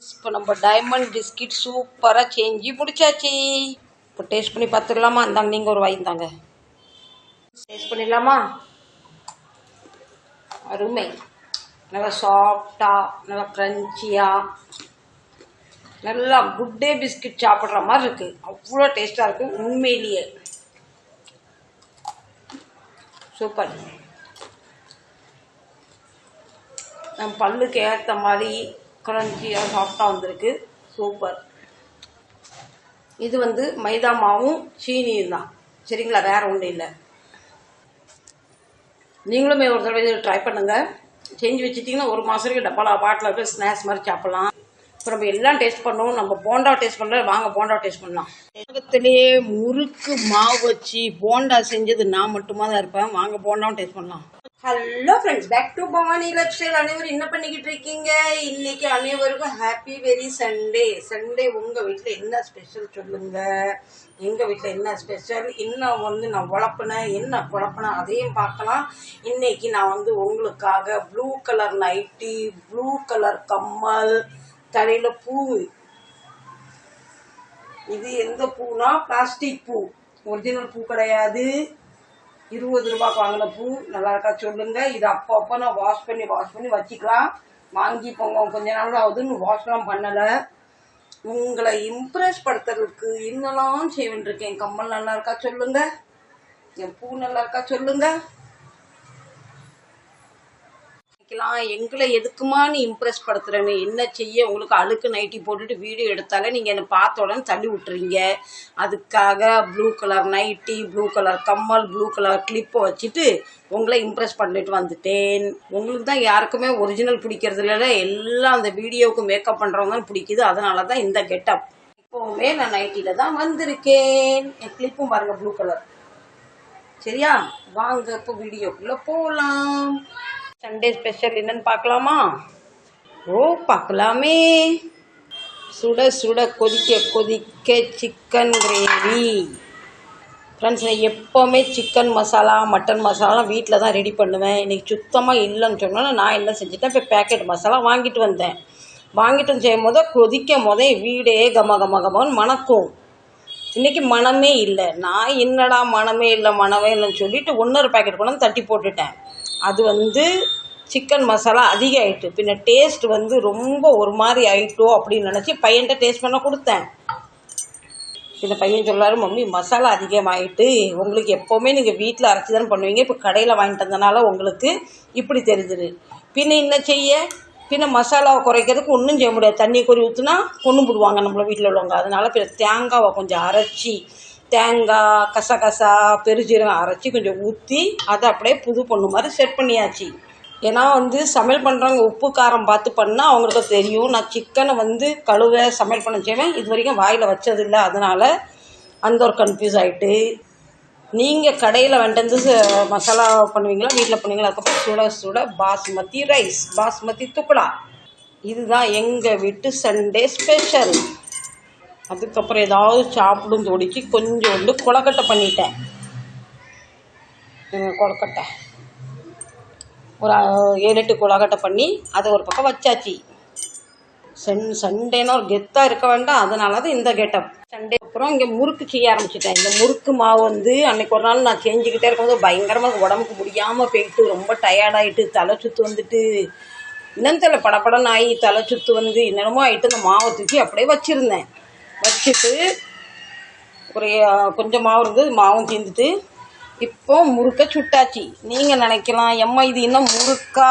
இப்போ நம்ம diamond biscuit சூப்பராக செஞ்சு முடிச்சாச்சு. இப்போ டேஸ்ட் பண்ணி பார்த்துக்கலாமா? இந்தாங்க, நீங்கள் ஒரு வாங்கி தாங்க. டேஸ்ட் பண்ணிடலாமா? அருமை. நல்லா சாஃப்டாக, நல்லா க்ரன்ச்சியாக, நல்லா குட் டே பிஸ்கட் சாப்பிட்ற மாதிரி இருக்குது. அவ்வளோ டேஸ்ட்டாக இருக்குது உண்மையிலேயே. சூப்பர். நம்ம பல்லுக்கு ஏற்ற மாதிரி க்ரன்ச்சியாக சாஃப்டாக வந்திருக்கு. சூப்பர். இது மைதா மாவும் சீனியும் தான், சரிங்களா? வேறு ஒன்றும் இல்லை. நீங்களுமே ஒரு தடவை இது ட்ரை பண்ணுங்கள். செஞ்சு வச்சுட்டிங்கன்னா ஒரு மாதம் வரைக்கும் டப்பாவில் பாட்டில் இருக்க ஸ்நாக்ஸ் மாதிரி சாப்பிட்லாம். இப்போ நம்ம எல்லாம் டேஸ்ட் பண்ணுவோம். நம்ம போண்டா டேஸ்ட் பண்ணல, வாங்க போண்டா டேஸ்ட் பண்ணலாம். உலகத்திலேயே முறுக்கு மாவு வச்சு போண்டா செஞ்சது நான் மட்டுமா தான் இருப்பேன். வாங்க போண்டாவும் டேஸ்ட் பண்ணலாம். Hello friends, back to Bhavani life style. அனைவரும் என்ன பண்ணிக்கிட்டு இருக்கீங்க? இன்னைக்கு அனைவருக்கும் ஹாப்பி வெரி சண்டே. சண்டே உங்கள் வீட்டில் என்ன ஸ்பெஷல் சொல்லுங்க. எங்கள் வீட்டில் என்ன ஸ்பெஷல், இன்னும் நான் உழப்பினேன், என்ன குழப்பினேன் அதையும் பார்க்கலாம். இன்னைக்கு நான் உங்களுக்காக blue colour nightie, blue colour கம்மல், தலையில் பூ. இது எந்த பூனா பிளாஸ்டிக் பூ, ஒரிஜினல் பூ கிடையாது. 20 ரூபாய்க்கு வாங்கின பூ. நல்லா இருக்கா சொல்லுங்க. இது அப்போ நான் வாஷ் பண்ணி வச்சுக்கலாம். வாங்கி போங்க, கொஞ்ச நாள் ஆகுதுன்னு வாஷ்லாம் பண்ணலை. உங்களை இம்ப்ரெஸ் படுத்துறதுக்கு இன்னெல்லாம் செய்ய வேண்டியிருக்கேன். என் கம்மல் நல்லா இருக்கா சொல்லுங்க, என் பூ நல்லா இருக்கா சொல்லுங்க. எங்களை எதுக்குமா நீ இம்ப்ரெஸ் படுத்துறேன்னு என்ன செய்ய? உங்களுக்கு அழுக்கு நைட்டி போட்டுட்டு வீடியோ எடுத்தாலே நீங்கள் என்னை பார்த்த உடனே தள்ளி விட்டுறீங்க. அதுக்காக blue colour nightie, blue colour கம்மல், ப்ளூ கலர் கிளிப்பை வச்சுட்டு உங்களை இம்ப்ரெஸ் பண்ணிட்டு வந்துட்டேன். உங்களுக்கு தான் யாருக்குமே ஒரிஜினல் பிடிக்கிறது இல்லை, எல்லாம் அந்த வீடியோவுக்கு மேக்கப் பண்ணுறவங்க தான் பிடிக்குது. அதனால தான் இந்த கெட்டப். இப்போவுமே நான் நைட்டியில் தான் வந்திருக்கேன். என் கிளிப்பும் பாருங்கள் ப்ளூ கலர். சரியா? வாங்க இப்போ வீடியோக்குள்ளே போகலாம். சண்டே ஸ்பெஷல் என்னன்னு பார்க்கலாமா? பார்க்கலாமே. சுட சுட கொதிக்க சிக்கன் கிரேவி. ஃப்ரெண்ட்ஸ், நான் எப்போவுமே சிக்கன் மசாலா, மட்டன் மசாலாலாம் வீட்டில் தான் ரெடி பண்ணுவேன். இன்றைக்கி சுத்தமாக இல்லைன்னு சொன்னோன்னா நான் என்ன செஞ்சுட்டேன், இப்போ பேக்கெட் மசாலா வாங்கிட்டு வந்தேன். வாங்கிட்டு செய்யும் போது கொதிக்கும் போதே வீடே கமன்னு மணக்கும். இன்றைக்கி மனமே இல்லை. நான் என்னடா மனமே இல்லைன்னு சொல்லிட்டு 1.5 பேக்கெட் கொண்டு வந்து தட்டி போட்டுட்டேன். அது சிக்கன் மசாலா அதிகம் ஆகிட்டு, பின்ன டேஸ்ட் ரொம்ப ஒரு மாதிரி ஆகிட்டோம் அப்படின்னு நினச்சி பையன்கிட்ட டேஸ்ட் பண்ண கொடுத்தேன். பின்ன பையன் சொல்லாரு, மம்மி மசாலா அதிகமாகிட்டு, உங்களுக்கு எப்போவுமே நீங்கள் வீட்டில் அரைச்சி தானே பண்ணுவீங்க, இப்போ கடையில் வாங்கிட்டு வந்தனால உங்களுக்கு இப்படி தெரிஞ்சுது. பின்ன என்ன செய்ய? பின்ன மசாலாவை குறைக்கிறதுக்கு ஒன்றும் செய்ய முடியாது. தண்ணி கொறி ஊற்றுனா கொண்டு போடுவாங்க நம்மள வீட்டில் உள்ளவங்க. அதனால் பின்ன தேங்காவை கொஞ்சம் அரைச்சி, தேங்காய் கசகசா பெருஜீரகம் அரைச்சி கொஞ்சம் ஊற்றி அதை அப்படியே புது பொண்ணு மாதிரி செட் பண்ணியாச்சு. ஏன்னா சமையல் பண்ணுறவங்க உப்பு காரம் பார்த்து பண்ணால் அவங்களுக்கு தெரியும். நான் சிக்கனை கழுவ சமையல் பண்ண செய்வேன், இது வரைக்கும் வாயில் வச்சதில்லை. அதனால் அந்த ஒரு கன்ஃபியூஸ் ஆகிட்டு. நீங்கள் கடையில் வந்துட்டு மசாலா பண்ணுவீங்களா, வீட்டில் பண்ணுவீங்களா? அதுக்கப்புறம் சுட சுட பாஸ்மதி ரைஸ், பாஸ்மதி துக்குடா. இதுதான் எங்கள் வீட்டு சண்டே ஸ்பெஷல். அதுக்கப்புறம் ஏதாவது சாப்பிடும் தோடிக்கு கொஞ்சோண்டு கொழக்கட்டை பண்ணிட்டேன். கொழக்கட்டை ஒரு 7-8 கொழக்கட்டை பண்ணி அதை ஒரு பக்கம் வச்சாச்சு. சண்டேனா ஒரு கெத்தாக இருக்க வேண்டாம், அதனால தான் இந்த கெட்டப். சண்டே அப்புறம் இங்கே முறுக்கு செய்ய ஆரம்பிச்சிட்டேன். இந்த முறுக்கு மாவு அன்றைக்கி ஒரு நாள் நான் செஞ்சுக்கிட்டே இருக்கும்போது பயங்கரமாக உடம்புக்கு முடியாமல் போயிட்டு ரொம்ப டயர்டாகிட்டு தலை சுற்று இன்னும் தெரியல, படப்படன்னு ஆகி தலை சுற்று என்னென்னமோ ஆகிட்டு அந்த மாவை தூக்கி அப்படியே வச்சுருந்தேன். வச்சுட்டு ஒரு கொஞ்சம் மாவு இருந்தது, மாவும் தீர்ந்துட்டு இப்போ முறுக்க சுட்டாச்சு. நீங்கள் நினைக்கலாம், எம்மா இது இன்னும் முறுக்கா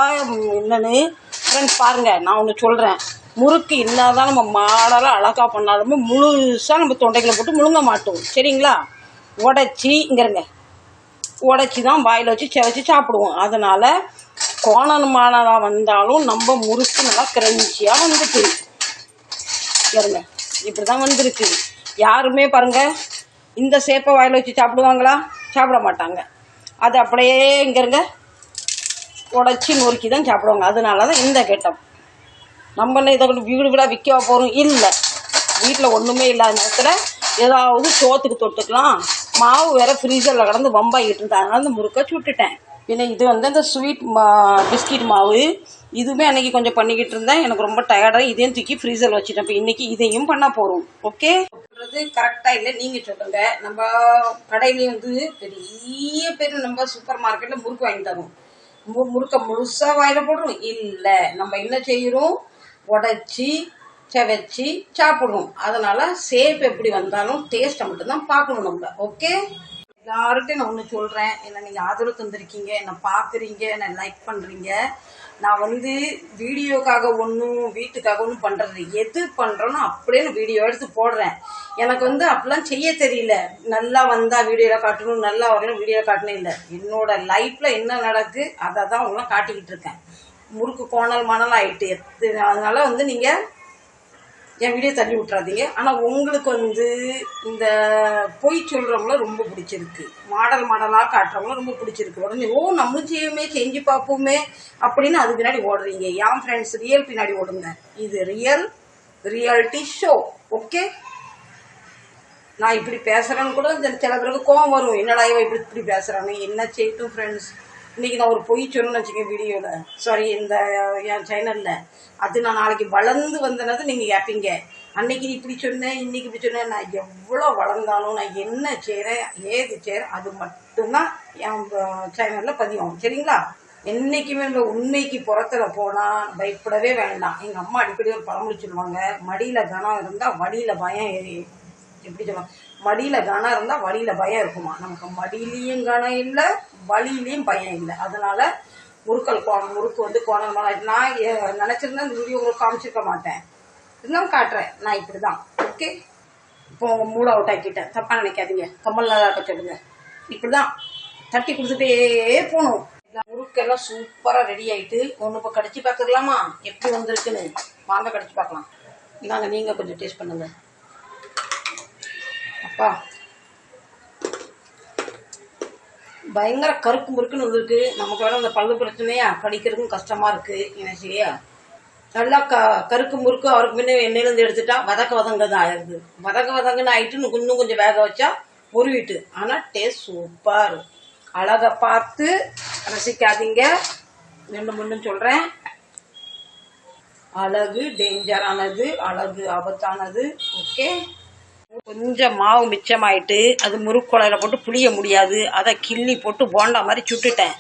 என்னன்னு? ஃப்ரெண்ட்ஸ் பாருங்கள், நான் ஒன்று சொல்கிறேன். முறுக்கு என்னதான் நம்ம மாடலாக அழகாக பண்ணாலுமே முழுசாக நம்ம தொண்டைகளை போட்டு முழுங்க மாட்டோம், சரிங்களா? உடச்சி இங்கிறங்க உடச்சி தான் வாயில் வச்சு செவச்சி சாப்பிடுவோம். அதனால் கோணமானதாக வந்தாலும் நம்ம முறுக்கு நல்லா கிரன்ச்சியாக வந்துட்டு இருங்க. இப்படி தான் வந்திருக்கு. யாருமே பாருங்கள் இந்த சேப்பை வாயில் வச்சு சாப்பிடுவாங்களா? சாப்பிட மாட்டாங்க. அது அப்படியே இங்கேருங்க உடச்சி நொறுக்கி தான் சாப்பிடுவாங்க. அதனால தான் இந்த கெட்டப். நம்மள இதை வீடாக விற்கவா போகிறோம்? இல்லை, வீட்டில் ஒன்றுமே இல்லாத நேரத்தில் ஏதாவது சோத்துக்கு தொட்டுக்கலாம். மாவு வேறு ஃப்ரீசரில் கடந்து வம்பாகிட்டு இருந்தேன். அதனால இந்த முறுக்கை சுட்டுட்டேன். பின்ன இது அந்த ஸ்வீட் பிஸ்கட் மாவு இதுவுமே அன்றைக்கி கொஞ்சம் பண்ணிக்கிட்டு இருந்தேன், எனக்கு ரொம்ப டயர்டாக இதையும் தூக்கி ஃப்ரீசரில் வச்சுட்டேன். இப்போ இன்றைக்கி இதையும் பண்ண போகிறோம். ஓகே, கரெக்டாக இல்லை நீங்கள் சொல்லுங்கள். நம்ம கடையிலேயே வந்து பெரிய பேர் நம்ம சூப்பர் மார்க்கெட்டில் முறுக்கு வாங்கி தரோம். முறுக்க முழுசாக வாயில் போடுறோம் இல்லை, நம்ம என்ன செய்கிறோம், உடச்சி வச்சு சாப்பிடுவோம். அதனால் சேப் எப்படி வந்தாலும் டேஸ்ட்டை மட்டும்தான் பார்க்கணும் நம்ம. ஓகே, எல்லார்கிட்டையும் நான் ஒன்று சொல்கிறேன், என்ன நீங்கள் ஆதரவு தந்திருக்கீங்க, என்னை பார்க்குறீங்க, என்னை லைக் பண்ணுறீங்க. நான் வந்து வீடியோக்காக ஒன்றும் வீட்டுக்காக ஒன்றும் பண்ணுறது, எது பண்ணுறோன்னு அப்படியே நான் வீடியோ எடுத்து போடுறேன். எனக்கு வந்து அப்படிலாம் செய்ய தெரியல. நல்லா வந்தால் வீடியோவில் காட்டணும், நல்லா வரணும் வீடியோவில் காட்டணும் இல்லை. என்னோட லைஃப்பில் என்ன நடக்குது அதை தான் உங்களாம் காட்டிக்கிட்டு இருக்கேன். முறுக்கு கோணல் மணல் ஆகிட்டு அதனால வந்து நீங்கள் என் வீடியோ தள்ளி விட்றாதீங்க. ஆனால் உங்களுக்கு வந்து இந்த பொய் சொல்கிறவங்கள ரொம்ப பிடிச்சிருக்கு, மாடலாக காட்டுறவங்கள ரொம்ப பிடிச்சிருக்கு. உடனே நம்மளும் செய்யுமே, செஞ்சு பார்ப்போமே அப்படின்னு அது பின்னாடி ஓடுறீங்க. என் ஃப்ரெண்ட்ஸ் ரியல் பின்னாடி ஓடுங்க. இது ரியாலிட்டி ஷோ. ஓகே, நான் இப்படி பேசுகிறேன்னு கூட சில பேருக்கு கோவம் வரும், என்னடா இவன் இப்படி பேசுகிறான்னு. என்ன செய்யட்டும் ஃப்ரெண்ட்ஸ், இன்றைக்கி நான் ஒரு பொய் சொல்லணும்னு வச்சுக்கேன் வீடியோவில், சாரி இந்த என் சேனலில். அது நான் நாளைக்கு வளர்ந்து வந்தனது நீங்கள் கேட்பீங்க, அன்னைக்கு இப்படி சொன்னேன் இன்னைக்கு இப்படி சொன்னேன். நான் எவ்வளோ வளர்ந்தாலும் நான் என்ன செய்கிறேன் ஏது செய்கிறேன் அது மட்டும்தான் என் சேனலில் பதிவாகும். சரிங்களா? என்றைக்குமே இந்த உண்மைக்கு புறத்தில் போனால் பயப்படவே வேண்டாம். எங்கள் அம்மா அடிக்கடி ஒரு பழமொழி சொல்லுவாங்க, மடியில் கனம் இருந்தால் வடியில் பயம் எப்படி சொல்லுவாங்க, மடியில் கனம் இருந்தால் வழியில் பயம் இருக்குமா. நமக்கு மடியிலையும் கனம் இல்லை, வழியிலையும் பயம் இல்லை. அதனால் முறுக்கு வந்து கோணல் மணல் நான் நினச்சிருந்தேன் இந்த வீடியோ உங்களுக்கு காமிச்சிருக்க மாட்டேன், இருந்தாலும் காட்டுறேன். நான் இப்படி தான். ஓகே, இப்போ மூட் அவுட் ஆக்கிட்டேன், தப்பாக நினைக்காதீங்க, கம்மல்லாம் இருக்க சொல்லுங்க. இப்படி தான் தட்டி கொடுத்துட்டே போகணும். முறுக்கெல்லாம் சூப்பராக ரெடி ஆகிட்டு ஒன்று இப்போ கடிச்சு பார்த்துக்கலாமா எப்படி வந்திருக்குன்னு? வாங்க கடிச்சு பார்க்கலாம். இந்தாங்க, நீங்கள் கொஞ்சம் டேஸ்ட் பண்ணுங்க. அப்பா பயங்கர கருக்கு முறுக்குன்னு வந்துருக்கு. நமக்கு வேற அந்த பல்லு பிரச்சனையா கடிக்கிறதுக்கும் கஷ்டமாக இருக்குது. என்ன சரியா நல்லா கருக்கு முறுக்கு அவருக்கு முன்னே எண்ணெயிலேருந்து எடுத்துட்டா வதங்க தான் ஆயிடுது. வதங்கன்னு ஆகிட்டு இன்னும் கொஞ்சம் வேக வச்சா உருவிட்டு. ஆனால் டேஸ்ட் சூப்பர். அழகை பார்த்து ரசிக்காதீங்க, ரெண்டு மூணு சொல்கிறேன். அழகு டேஞ்சரானது, அழகு ஆபத்தானது. ஓகே, கொஞ்சம் மாவு மிச்சமாயிட்டு அது முறுக்கு குழையில் போட்டு புளிய முடியாது, அதை கிள்ளி போட்டு போண்டா மாதிரி சுட்டுட்டேன்.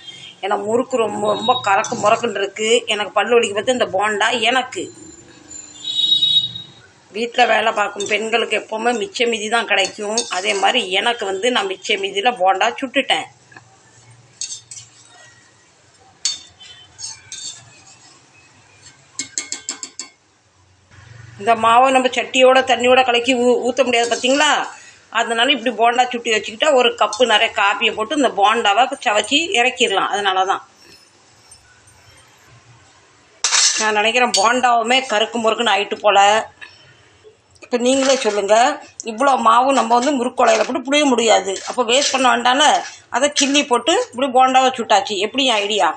ஏன்னா முறுக்கு ரொம்ப முறக்குன்னு இருக்குது. எனக்கு பல்லு வலிக்கு பார்த்து இந்த போண்டா எனக்கு வீட்டில் வேலை பார்க்கும் பெண்களுக்கு எப்போவுமே மிச்ச மீதி தான் கிடைக்கும். அதே மாதிரி எனக்கு வந்து நான் மிச்ச மீதியில் போண்டா சுட்டுட்டேன். இந்த மாவை நம்ம சட்டியோட தண்ணியோட கலக்கி ஊற்ற முடியாது பார்த்தீங்களா? அதனால இப்படி போண்டா சுட்டி வச்சுக்கிட்டா ஒரு கப்பு நிறைய காப்பியை போட்டு இந்த போண்டாவை சவச்சி இறக்கிடலாம். அதனால தான் நான் நினைக்கிறேன் போண்டாவுமே கருக்கு முறுக்குன்னு ஆயிட்டு போல். இப்போ நீங்களே சொல்லுங்கள், இவ்வளோ மாவு நம்ம வந்து முறுக்குழையில் போட்டு புளிய முடியாது, அப்போ வேஸ்ட் பண்ண வேண்டாம்ல. அதை கிள்ளி போட்டு இப்படி போண்டாவை சுட்டாச்சு. எப்படி ஐடியா?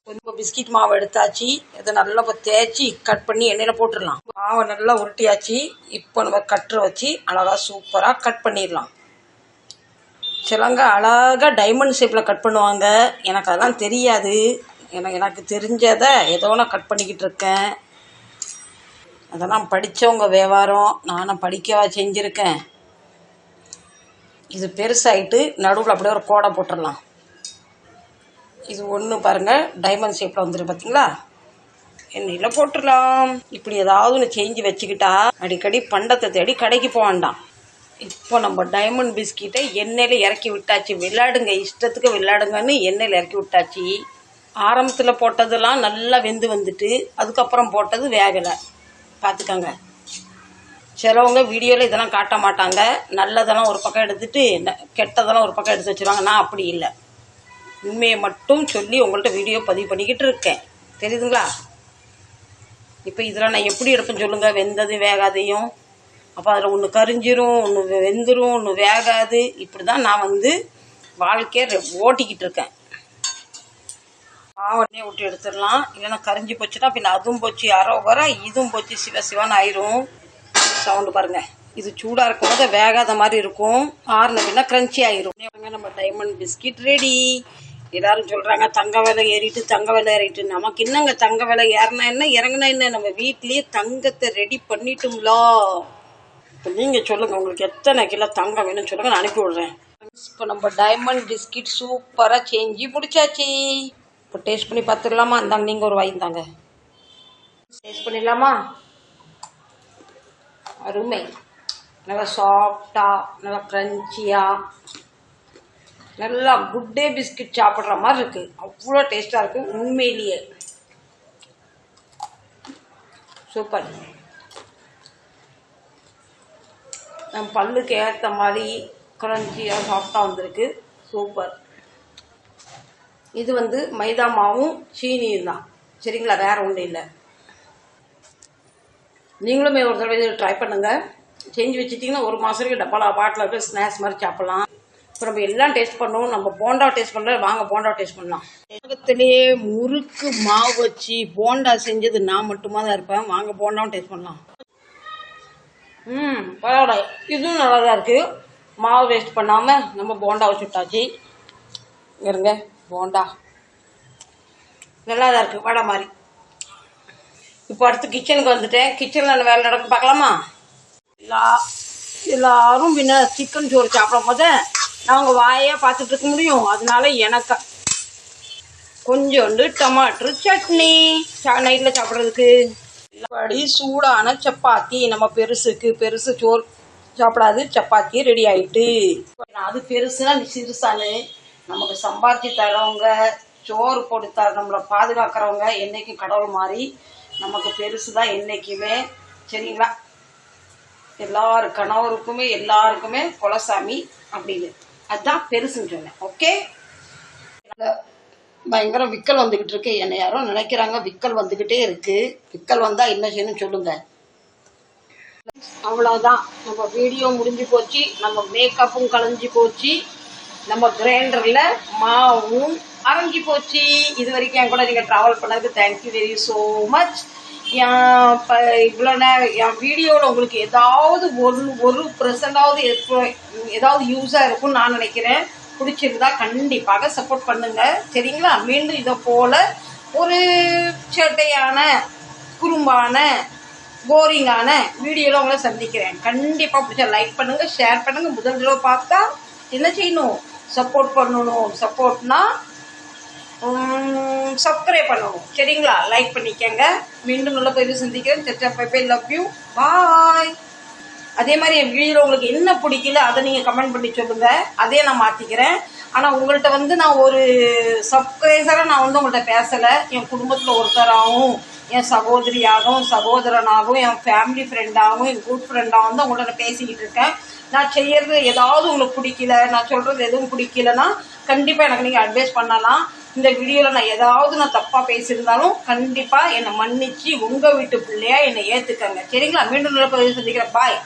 கொஞ்சம் பிஸ்கட் மாவு எடுத்தாச்சு, இதை நல்லா இப்போ தேய்ச்சி கட் பண்ணி எண்ணெயில் போட்டுடலாம். மாவை நல்லா உருட்டியாச்சு. இப்போ நம்ம கட்டரை வச்சு அழகாக சூப்பராக கட் பண்ணிடலாம். சிலங்க அழகாக டைமண்ட் ஷேப்பில் கட் பண்ணுவாங்க, எனக்கு அதெல்லாம் தெரியாது. எனக்கு தெரிஞ்சதை ஏதோ நான் கட் பண்ணிக்கிட்டு இருக்கேன். அதெல்லாம் படித்தவங்க வியாபாரம், நானும் படிக்கவா செஞ்சுருக்கேன். இது பெருசாகிட்டு நடுவில் அப்படியே ஒரு கோடை போட்டுடலாம். இது ஒன்று பாருங்கள், டைமண்ட் ஷேப்பில் வந்துடும் பார்த்தீங்களா? எண்ணெயில் போட்டுடலாம். இப்படி ஏதாவது ஒன்று செஞ்சு வச்சுக்கிட்டா அடிக்கடி பண்டத்தை தேடி கடைக்கு போக வேண்டாம். இப்போ நம்ம டைமண்ட் பிஸ்கெட்டை எண்ணெயில் இறக்கி விட்டாச்சு. விளையாடுங்க, இஷ்டத்துக்கு விளையாடுங்கன்னு எண்ணெயில் இறக்கி விட்டாச்சு. ஆரம்பத்தில் போட்டதெல்லாம் நல்லா வெந்து வந்துட்டு அதுக்கப்புறம் போட்டது வேகலை, பார்த்துக்கோங்க. சிலவங்க வீடியோவில் இதெல்லாம் காட்ட மாட்டாங்க, நல்லதெல்லாம் ஒரு பக்கம் எடுத்துட்டு கெட்டதெல்லாம் ஒரு பக்கம் எடுத்து வச்சுருவாங்க. நான் அப்படி இல்லை, உண்மையை மட்டும் சொல்லி உங்கள்கிட்ட வீடியோ பதிவு பண்ணிக்கிட்டு இருக்கேன், தெரியுதுங்களா? இப்போ இதில் நான் எப்படி எடுப்பேன்னு சொல்லுங்கள், வெந்தது வேகாதையும். அப்போ அதில் ஒன்று கரிஞ்சிரும், ஒன்று வெந்துடும், ஒன்று வேகாது. இப்படி தான் நான் வந்து வாழ்க்கையை ஓட்டிக்கிட்டு இருக்கேன். மாவனே விட்டு எடுத்துடலாம், இல்லைன்னா கரிஞ்சி போச்சுன்னா பின்ன அதுவும் போச்சு அரோவர, இதுவும் போச்சு சிவசிவான்னு ஆயிரும். சவுண்டு பாருங்கள், இது சூடாக இருக்கும் போது வேகாத மாதிரி இருக்கும், ஆறுன பின்னா க்ரன்ச்சி ஆயிரும். நம்ம டைமண்ட் பிஸ்கட் ரெடி. எல்லாரும் சொல்கிறாங்க தங்க விலை ஏறிட்டு தங்க விலை ஏறிட்டு. நமக்கு என்னங்க தங்க விலை ஏறினா என்ன இறங்கினா என்ன, நம்ம வீட்லேயே தங்கத்தை ரெடி பண்ணிட்டோம்லா. இப்போ நீங்கள் சொல்லுங்கள், உங்களுக்கு எத்தனை கிலோ தங்கம் வேணும்னு சொல்லுங்கள், நான் அனுப்பி விட்றேன். இப்போ நம்ம டைமண்ட் பிஸ்கட் சூப்பராக செஞ்சு முடிச்சாச்சு. இப்போ டேஸ்ட் பண்ணி பார்த்துக்கலாமா? இந்தாங்க நீங்கள் ஒரு வாய்ந்தாங்க, டேஸ்ட் பண்ணிடலாமா? அருமை, நல்லா சாஃப்டாக, நல்லா க்ரன்ச்சியாக, நல்லா குட் டே பிஸ்கட் சாப்பிட்ற மாதிரி இருக்குது. அவ்வளோ டேஸ்ட்டாக இருக்குது உண்மையிலேயே. சூப்பர். நம்ம பல்லுக்கு ஏற்ற மாதிரி க்ரன்ச்சியாக சாஃப்டாக வந்திருக்கு. சூப்பர். இது வந்து மைதா மாவும் சீனியும் தான், சரிங்களா? வேறு ஒன்றும் இல்லை. நீங்களுமே ஒரு தடவை இது ட்ரை பண்ணுங்கள். செஞ்சு வச்சுட்டிங்கன்னா ஒரு மாதத்துக்கு டப்பாவில் பாட்டில் இருக்க ஸ்நாக்ஸ் மாதிரி சாப்பிட்லாம். இப்போ நம்ம எல்லாம் டேஸ்ட் பண்ணுவோம். நம்ம போண்டா டேஸ்ட் பண்ணல, வாங்க போண்டா டேஸ்ட் பண்ணலாம். உலகத்திலேயே முறுக்கு மாவு வச்சு போண்டா செஞ்சது நான் மட்டுமா தான் இருப்பேன். வாங்க போண்டாவும் டேஸ்ட் பண்ணலாம். பரவாயில்ல, இதுவும் நல்லா தான் இருக்குது. மாவு வேஸ்ட் பண்ணாமல் நம்ம போண்டா வச்சுட்டாச்சு. இருங்க, போண்டா நல்லா தான் இருக்குது, வடை மாதிரி. இப்போ அடுத்து கிச்சனுக்கு வந்துட்டேன். கிச்சனில் வேலை நடக்கும் பார்க்கலாமா? எல்லாரும் பின்ன சிக்கன் சோறு சாப்பிடும் போது நாங்கள் வாயாக பார்த்துட்டு இருக்க முடியும். அதனால எனக்கு கொஞ்சோண்டு டமாட்டர் சட்னி நைட்டில் சாப்பிட்றதுக்கு. படி சூடான சப்பாத்தி. நம்ம பெருசு சோறு சாப்பிடாது, சப்பாத்தி ரெடி ஆகிட்டு. அது பெருசுனா சிறுசானு நமக்கு சம்பாதிச்சு தரவங்க, சோறு போட்டு தர நம்மளை பாதுகாக்கிறவங்க என்றைக்கும் கடவுள் மாதிரி. நமக்கு பெருசு தான் என்றைக்குமே, சரிங்களா? எல்லாரும் கணவருக்குமே எல்லாருக்குமே குலசாமி அப்படின்னு, அதுதான் பெருசுன்னு சொன்னேன். ஓகே. பயங்கர விக்கல் வந்துக்கிட்டு இருக்கு. என்னை யாரும் நினைக்கிறாங்க விக்கல் வந்துக்கிட்டே இருக்கு. விக்கல் வந்தால் என்ன செய்யணும்னு சொல்லுங்க. அவ்வளோதான், நம்ம வீடியோ முடிஞ்சு போச்சு. நம்ம மேக்கப்பும் கலைஞ்சி போச்சு. நம்ம கிரைண்டரில் மாவும் அரைஞ்சி போச்சு. இது வரைக்கும் என் கூட நீங்கள் ட்ராவல் பண்ணதுக்கு தேங்க்யூ வெரி ஸோ மச். இப்போ இவ்வளோ நேரம் என் வீடியோவில் உங்களுக்கு ஏதாவது ஒரு ப்ரெசண்டாவது ஏதாவது யூஸாக இருக்கும்னு நான் நினைக்கிறேன். பிடிச்சிருந்தா கண்டிப்பாக சப்போர்ட் பண்ணுங்கள், சரிங்களா? மீண்டும் இதை போல் ஒரு சேட்டையான, குறும்பான, போரிங்கான வீடியோவில் உங்களை சந்திக்கிறேன். கண்டிப்பாக பிடிச்சா லைக் பண்ணுங்கள், ஷேர் பண்ணுங்கள். முதல் தடவை பார்த்தா என்ன செய்யணும்? சப்போர்ட் பண்ணணும். சப்போர்ட்னா சப்ஸ்கிரைப் பண்ணணும், சரிங்களா? லைக் பண்ணிக்கங்க. மீண்டும் நல்ல போய் சந்திக்கிறேன். சச்சா பை, லவ் யூ, பாய். அதே மாதிரி என் வீடியோவில் உங்களுக்கு என்ன பிடிக்கல அதை நீங்கள் கமெண்ட் பண்ணி சொல்லுங்கள், அதே நான் மாற்றிக்கிறேன். ஆனால் உங்கள்கிட்ட வந்து நான் ஒரு சப்ஸ்கிரைபராக நான் வந்து உங்கள்கிட்ட பேசலை. என் குடும்பத்தில் ஒருத்தராகவும், என் சகோதரியாகவும், சகோதரனாகவும், என் ஃபேமிலி ஃப்ரெண்டாகவும், என் குட் ஃப்ரெண்டாகவும் வந்து உங்கள்கிட்ட நான் பேசிக்கிட்டு இருக்கேன். நான் செய்கிறது ஏதாவது உங்களுக்கு பிடிக்கல, நான் சொல்கிறது எதுவும் பிடிக்கலன்னா கண்டிப்பாக எனக்கு நீங்கள் அட்வைஸ் பண்ணலாம். இந்த வீடியோவில் நான் தப்பாக பேசியிருந்தாலும் கண்டிப்பாக என்னை மன்னிச்சு உங்கள் வீட்டு பிள்ளையா என்னை ஏற்றுக்கங்க, சரிங்களா? மீண்டும் நல்ல பதிவு சந்திக்கிறேன். பாய்.